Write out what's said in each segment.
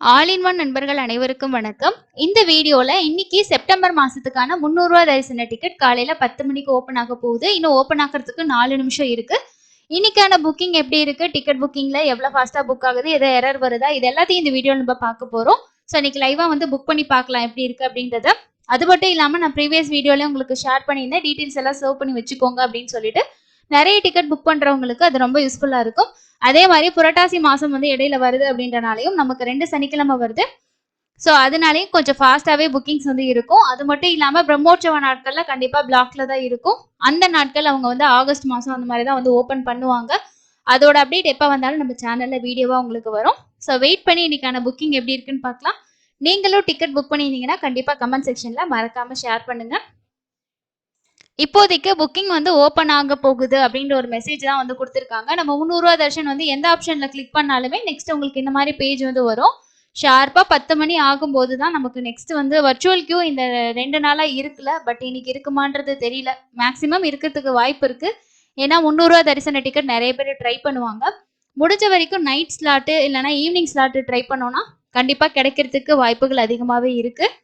All in one நண்பர்கள் அனைவருக்கும் வணக்கம். இந்த வீடியோல இன்னைக்கு செப்டம்பர் மாசத்துக்கான ரூ. 300 தரிசன டிக்கெட் காலையில 10 மணிக்கு ஓப்பன் ஆக போகுது. இன்னும் ஓப்பன் ஆகிறதுக்கு 4 நிமிஷம் இருக்கு. இன்னைக்கான புக்கிங் எப்படி இருக்கு? டிக்கெட் புக்கிங்ல எவ்வளவு ஃபாஸ்டா புக் ஆகுது? எதை எரர் வருதா? இது எல்லாத்தையும் இந்த வீடியோல நம்ம பார்க்க போறோம். ஸோ இன்னைக்கு லைவா வந்து புக் பண்ணி பார்க்கலாம் எப்படி இருக்கு அப்படின்றத. அது மட்டும் இல்லாம நான் ப்ரீவியஸ் வீடியோல உங்களுக்கு ஷேர் பண்ணியிருந்தேன். டீடைல்ஸ் எல்லாம் சர்வ் பண்ணி வச்சுக்கோங்க அப்படின்னு சொல்லிட்டு நிறைய டிக்கெட் புக் பண்றவங்களுக்கு அது ரொம்ப யூஸ்ஃபுல்லா இருக்கும். அதே மாதிரி புரட்டாசி மாசம் வந்து இடையில வருது அப்படின்றனாலையும் நமக்கு 2 சனிக்கிழமை வருது. ஸோ அதனாலேயும் கொஞ்சம் ஃபாஸ்ட்டாகவே புக்கிங்ஸ் வந்து இருக்கும். அது மட்டும் இல்லாமல் பிரம்மோற்சவ நாட்களில் கண்டிப்பாக பிளாக்ல தான் இருக்கும். அந்த நாட்கள் அவங்க வந்து ஆகஸ்ட் மாதம் அந்த மாதிரி தான் வந்து ஓப்பன் பண்ணுவாங்க. அதோட அப்டேட் எப்போ வந்தாலும் நம்ம சேனலில் வீடியோவாக உங்களுக்கு வரும். ஸோ வெயிட் பண்ணி இன்னைக்கான புக்கிங் எப்படி இருக்குன்னு பார்க்கலாம். நீங்களும் டிக்கெட் புக் பண்ணியிருந்தீங்கன்னா கண்டிப்பாக கமெண்ட் செக்ஷனில் மறக்காமல் ஷேர் பண்ணுங்கள். இப்போதைக்கு புக்கிங் வந்து ஓப்பன் ஆக போகுது அப்படின்ற ஒரு மெசேஜ் தான் வந்து கொடுத்துருக்காங்க. நம்ம ரூ. 300 தர்ஷன் வந்து எந்த ஆப்ஷனில் கிளிக் பண்ணாலுமே நெக்ஸ்ட் உங்களுக்கு இந்த மாதிரி பேஜ் வந்து வரும். ஷார்ப்பாக 10 மணி ஆகும்போது தான் நமக்கு நெக்ஸ்ட் வந்து வர்ச்சுவல் கியூ இந்த 2 நாளாக இருக்குல்ல. பட் இன்னைக்கு இருக்குமான்றது தெரியல. மேக்ஸிமம் இருக்கிறதுக்கு வாய்ப்பு இருக்கு. ஏன்னா ரூ. 300 தரிசன டிக்கெட் நிறைய பேர் ட்ரை பண்ணுவாங்க. முடிஞ்ச வரைக்கும் நைட் ஸ்லாட்டு இல்லைனா ஈவினிங் ஸ்லாட்டு ட்ரை பண்ணோன்னா கண்டிப்பாக கிடைக்கிறதுக்கு வாய்ப்புகள் அதிகமாகவே இருக்குது.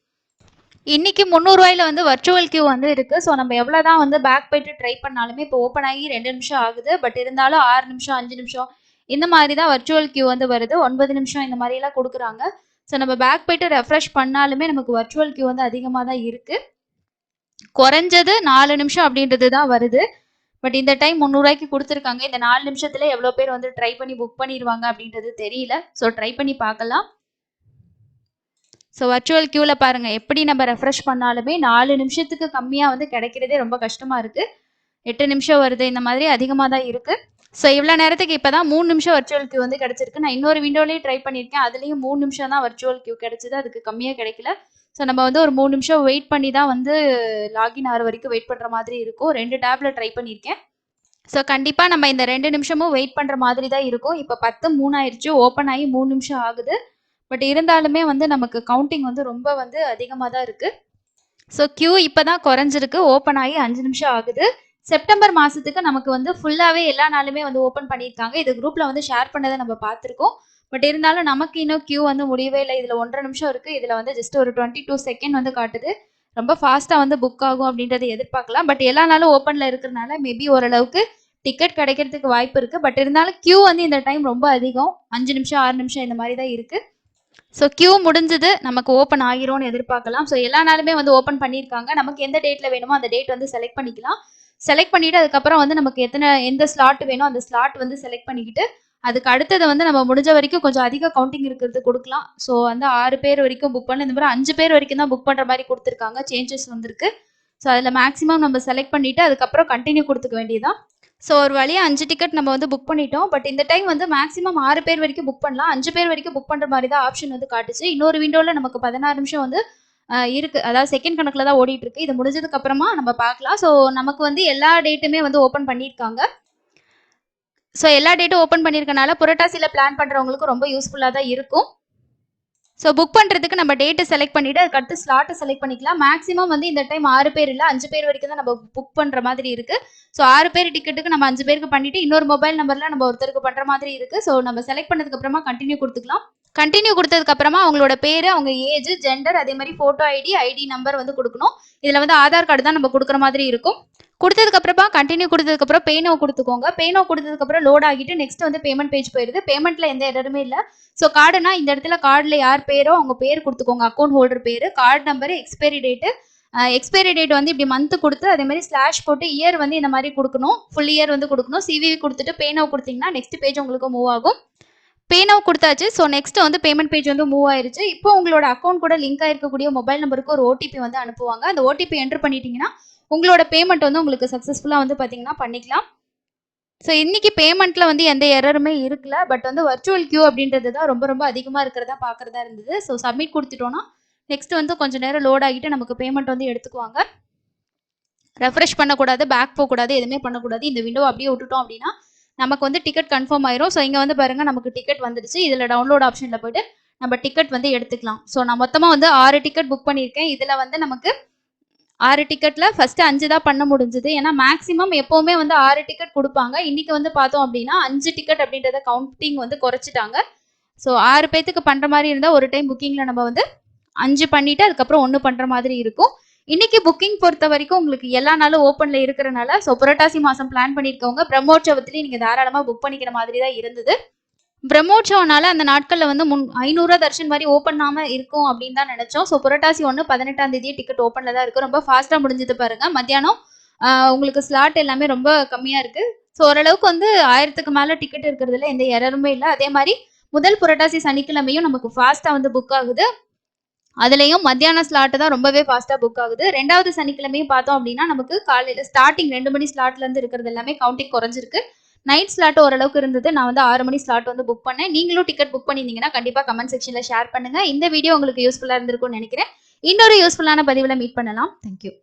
இன்னைக்கு ரூ. 300 வந்து வர்ச்சுவல் கியூ வந்து இருக்கு. ஸோ நம்ம எவ்வளோதான் வந்து பேக் போயிட்டு ட்ரை பண்ணாலுமே இப்போ ஓப்பன் ஆகி 2 நிமிஷம் ஆகுது. பட் இருந்தாலும் 6 நிமிஷம் 5 நிமிஷம் இந்த மாதிரி தான் வர்ச்சுவல் கியூ வந்து வருது. 9 நிமிஷம் இந்த மாதிரிலாம் கொடுக்குறாங்க. ஸோ நம்ம பேக் போயிட்டு ரெஃப்ரெஷ் பண்ணாலுமே நமக்கு வர்ச்சுவல் கியூ வந்து அதிகமாக தான் இருக்கு. குறைஞ்சது 4 நிமிஷம் அப்படின்றது தான் வருது. பட் இந்த டைம் ரூ. 300 கொடுத்துருக்காங்க. இந்த 4 நிமிஷத்துல எவ்வளோ பேர் வந்து ட்ரை பண்ணி புக் பண்ணிடுவாங்க அப்படின்றது தெரியல. ஸோ ட்ரை பண்ணி பார்க்கலாம். ஸோ வர்ச்சுவல் கியூவில் பாருங்கள், எப்படி நம்ம ரெஃப்ரெஷ் பண்ணாலுமே 4 நிமிஷத்துக்கு கம்மியாக வந்து கிடைக்கிறதே ரொம்ப கஷ்டமாக இருக்குது. 8 நிமிஷம் வருது, இந்த மாதிரி அதிகமாக தான் இருக்குது. ஸோ இவ்வளோ நேரத்துக்கு இப்போ தான் 3 நிமிஷம் வர்ச்சுவல் கியூ வந்து கிடச்சிருக்கு. நான் இன்னொரு விண்டோலேயே ட்ரை பண்ணியிருக்கேன். அதுலேயும் 3 நிமிஷம் தான் வர்ச்சுவல் கியூ கிடச்சிது. அதுக்கு கம்மியாக கிடைக்கல. ஸோ நம்ம வந்து ஒரு 3 நிமிஷம் வெயிட் பண்ணி தான் வந்து லாகின் ஆகிற வரைக்கும் வெயிட் பண்ணுற மாதிரி இருக்கும். 2 டேப்பில் ட்ரை பண்ணியிருக்கேன். ஸோ கண்டிப்பாக நம்ம இந்த 2 நிமிஷமும் வெயிட் பண்ணுற மாதிரி தான் இருக்கும். இப்போ 10:03 ஆயிடுச்சு. ஓப்பன் ஆகி 3 நிமிஷம் ஆகுது. பட் இருந்தாலுமே வந்து நமக்கு கவுண்டிங் வந்து ரொம்ப வந்து அதிகமாக தான் இருக்குது. ஸோ கியூ இப்போ தான் குறைஞ்சிருக்கு. ஓப்பன் ஆகி 5 நிமிஷம் ஆகுது. செப்டம்பர் மாதத்துக்கு நமக்கு வந்து ஃபுல்லாகவே எல்லா நாளுமே வந்து ஓப்பன் பண்ணியிருக்காங்க. இது குரூப்பில் வந்து ஷேர் பண்ணதை நம்ம பார்த்துருக்கோம். பட் இருந்தாலும் நமக்கு இன்னும் கியூ வந்து முடியவே இல்லை. இதில் 1.5 நிமிஷம் இருக்குது. இதில் வந்து ஜஸ்ட் ஒரு 22 செகண்ட் வந்து காட்டுது. ரொம்ப ஃபாஸ்ட்டாக வந்து புக் ஆகும் அப்படின்றத எதிர்பார்க்கலாம். பட் எல்லா நாளும் ஓப்பனில் இருக்கிறதுனால மேபி ஓரளவுக்கு டிக்கெட் கிடைக்கிறதுக்கு வாய்ப்பு இருக்குது. பட் இருந்தாலும் கியூ வந்து இந்த டைம் ரொம்ப அதிகம். 5 நிமிஷம் 6 நிமிஷம் இந்த மாதிரி தான் இருக்குது. ஸோ கியூ முடிஞ்சது, நமக்கு ஓப்பன் ஆகிரும்னு எதிர்பார்க்கலாம். ஸோ எல்லா நாளுமே வந்து ஓப்பன் பண்ணியிருக்காங்க. நமக்கு எந்த டேட்டில் வேணுமோ அந்த டேட் வந்து செலக்ட் பண்ணிக்கலாம். செலக்ட் பண்ணிவிட்டு அதுக்கப்புறம் வந்து நமக்கு எந்த ஸ்லாட் வேணும் அந்த ஸ்லாட் வந்து செலக்ட் பண்ணிக்கிட்டு அதுக்கு அடுத்தது வந்து நம்ம முடிஞ்ச வரைக்கும் கொஞ்சம் அதிக கவுண்டிங் இருக்கிறது கொடுக்கலாம். ஸோ வந்து 6 பேர் வரைக்கும் புக் பண்ண, இந்த மாதிரி 5 பேர் வரைக்கும் தான் புக் பண்ணுற மாதிரி கொடுத்துருக்காங்க. சேஞ்சஸ் வந்திருக்கு. ஸோ அதில் மேக்ஸிமம் நம்ம செலக்ட் பண்ணிவிட்டு அதுக்கப்புறம் கண்டினியூ கொடுத்துக்க வேண்டியதான். ஸோ ஒரு வழியாக 5 டிக்கெட் நம்ம வந்து புக் பண்ணிட்டோம். பட் இந்த டைம் வந்து மேக்ஸிமம் 6 பேர் வரைக்கும் புக் பண்ணலாம். 5 பேர் வரைக்கும் புக் பண்ணுற மாதிரி தான் ஆப்ஷன் வந்து காட்டுச்சு. இன்னொரு விண்டோவில் நமக்கு 16 நிமிஷம் வந்து இருக்குது. அதாவது செகண்ட் கணக்கில் தான் ஓடிட்டு இருக்கு. இது முடிஞ்சதுக்கு அப்புறமா நம்ம பார்க்கலாம். ஸோ நமக்கு வந்து எல்லா டேட்டுமே வந்து ஓப்பன் பண்ணியிருக்காங்க. ஸோ எல்லா டேட்டும் ஓப்பன் பண்ணியிருக்கனால புரட்டாசியில் பிளான் பண்ணுறவங்களுக்கு ரொம்ப யூஸ்ஃபுல்லாக தான் இருக்கும். ஸோ புக் பண்ணுறதுக்கு நம்ம டேட்டை செலக்ட் பண்ணிவிட்டு அதுக்கடுத்து ஸ்லாட்டை செலக்ட் பண்ணிக்கலாம். மேக்ஸிமம் வந்து இந்த டைம் 6 பேர் இல்லை 5 பேர் வரைக்கும் தான் நம்ம புக் பண்ணுற மாதிரி இருக்குது. ஸோ 6 பேர் டிக்கெட்டுக்கு நம்ம 5 பேருக்கு பண்ணிவிட்டு இன்னொரு மொபைல் நம்பரில் நம்ம ஒருத்தருக்கு பண்ணுற மாதிரி இருக்குது. ஸோ நம்ம செலக்ட் பண்ணதுக்கப்புறமா கண்டினியூ கொடுத்துக்கலாம். கண்டினியூ கொடுத்ததுக்கப்புறமா அவங்களோட பேர், அவங்க ஏஜ், ஜெண்டர், அதே மாதிரி ஃபோட்டோ ஐடி நம்பர் வந்து கொடுக்கணும். இதில் வந்து ஆதார் கார்டு தான் நம்ம கொடுக்குற மாதிரி இருக்கும். கொடுத்ததுக்கப்புறமா கண்டினியூ கொடுத்ததுக்கப்புறம் பேனோ கொடுத்துக்கோங்க. பேனோ கொடுத்ததுக்கப்புறம் லோட் ஆகிட்டு நெக்ஸ்ட் வந்து பேமெண்ட் பேஜ் போயிடுது. பேமெண்ட்டில் எந்த எரருமே இல்லை. ஸோ கார்டுனா இந்த இடத்துல கார்டில் யார் பேரோ அவங்க பேர் கொடுத்துக்கோங்க. அக்கௌண்ட் ஹோல்டர் பேர், கார்டு நம்பரு, எக்ஸ்பைரி டேட் வந்து இப்படி மந்த் கொடுத்து அதே மாதிரி ஸ்லாஷ் போட்டு இயர் வந்து இந்த மாதிரி கொடுக்கணும். ஃபுல் இயர் வந்து கொடுக்கணும். சிவிவி கொடுத்துட்டு பேனோ கொடுத்தீங்கன்னா நெக்ஸ்ட் பேஜ் உங்களுக்கு மூவ் ஆகும். பேனோ கொடுத்தாச்சு. ஸோ நெக்ஸ்ட் வந்து பேமெண்ட் பேஜ் வந்து மூவ் ஆயிருச்சு. இப்போ உங்களோட அக்கௌண்ட் கூட லிங்க் ஆயிருக்கக்கூடிய மொபைல் நம்பருக்கு ஒரு ஓடிபி வந்து அனுப்புவாங்க. அந்த ஓடிபி என்டர் பண்ணிட்டீங்கன்னா உங்களோட பேமெண்ட் வந்து உங்களுக்கு சக்ஸஸ்ஃபுல்லாக வந்து பார்த்தீங்கன்னா பண்ணிக்கலாம். ஸோ இன்னைக்கு பேமெண்ட்டில் வந்து எந்த எரருமே இருக்கல. பட் வந்து வர்ச்சுவல் கியூ அப்படின்றது தான் ரொம்ப ரொம்ப அதிகமாக இருக்கிறதா பார்க்குறதா இருந்தது. ஸோ சப்மிட் கொடுத்துட்டோன்னா நெக்ஸ்ட் வந்து கொஞ்சம் நேரம் லோட் ஆகிட்டு நமக்கு பேமெண்ட் வந்து எடுத்துக்குவாங்க. ரெஃப்ரெஷ் பண்ணக்கூடாது, பேக் போகக்கூடாது, எதுவுமே பண்ணக்கூடாது. இந்த விண்டோ அப்படியே விட்டுட்டோம் அப்படின்னா நமக்கு வந்து டிக்கெட் கன்ஃபார்ம் ஆயிரும். ஸோ இங்கே வந்து பாருங்கள், நமக்கு டிக்கெட் வந்துடுச்சு. இதில் டவுன்லோட் ஆப்ஷனில் போய்ட்டு நம்ம டிக்கெட் வந்து எடுத்துக்கலாம். ஸோ நான் மொத்தமாக வந்து 6 டிக்கெட் புக் பண்ணியிருக்கேன். இதில் வந்து நமக்கு 6 டிக்கெட்டில் ஃபஸ்ட்டு 5 தான் பண்ண முடிஞ்சுது. ஏன்னா மேக்ஸிமம் எப்போவுமே வந்து 6 டிக்கெட் கொடுப்பாங்க. இன்றைக்கி வந்து பார்த்தோம் அப்படின்னா 5 டிக்கெட் அப்படின்றத கவுண்டிங் வந்து குறைச்சிட்டாங்க. ஸோ 6 பேத்துக்கு பண்ற மாதிரி இருந்தா ஒரு டைம் புக்கிங்ல நம்ம வந்து 5 பண்ணிட்டு அதுக்கப்புறம் 1 பண்ற மாதிரி இருக்கும். இன்னைக்கு புக்கிங் பொறுத்த வரைக்கும் உங்களுக்கு எல்லா நாளும் ஓப்பன்ல இருக்கிறனால ஸோ புரட்டாசி மாசம் பிளான் பண்ணிருக்கவங்க பிரம்மோற்சவத்திலேயே நீங்க தாராளமா புக் பண்ணிக்கிற மாதிரி தான் இருந்தது. பிரம்மோற்சவனால அந்த நாட்கள்ல வந்து 500 தர்ஷன் மாதிரி ஓப்பனாம இருக்கும் அப்படின்னு தான் நினைச்சோம். ஸோ புரட்டாசி 1 18ஆம் தேதியே டிக்கெட் ஓப்பன்ல தான் இருக்கு. ரொம்ப ஃபாஸ்டா முடிஞ்சது பாருங்க. மத்தியானம் உங்களுக்கு ஸ்லாட் எல்லாமே ரொம்ப கம்மியா இருக்கு. ஸோ ஓரளவுக்கு வந்து 1000க்கு மேல டிக்கெட் இருக்கிறதுல எந்த எரருமே இல்லை. அதே மாதிரி முதல் புரட்டாசி சனிக்கிழமையும் நமக்கு ஃபாஸ்டா வந்து புக் ஆகுது. அதுலயும் மத்தியான ஸ்லாட் தான் ரொம்பவே ஃபாஸ்டா புக் ஆகுது. 2வது சனிக்கிழமையும் பார்த்தோம் அப்படின்னா நமக்கு காலையில ஸ்டார்டிங் 2 மணி ஸ்லாட்ல இருந்து இருக்கிறது எல்லாமே கவுண்டிங் குறைஞ்சிருக்கு. நைட் ஸ்லாட் ஓரளவுக்கு இருந்தது. நான் வந்து 6 மணி ஸ்லாட் வந்து புக் பண்ணேன். நீங்களும் டிக்கெட் புக் பண்ணியிருந்தீங்கன்னா கண்டிப்பா கமெண்ட் செக்ஷன்ல ஷேர் பண்ணுங்க. இந்த வீடியோ உங்களுக்கு யூஸ்ஃபுல்லா இருந்திருக்கும்னு நினைக்கிறேன். இன்னொரு யூஸ்ஃபுல்லான பதிவுல மீட் பண்ணலாம். தேங்க்யூ.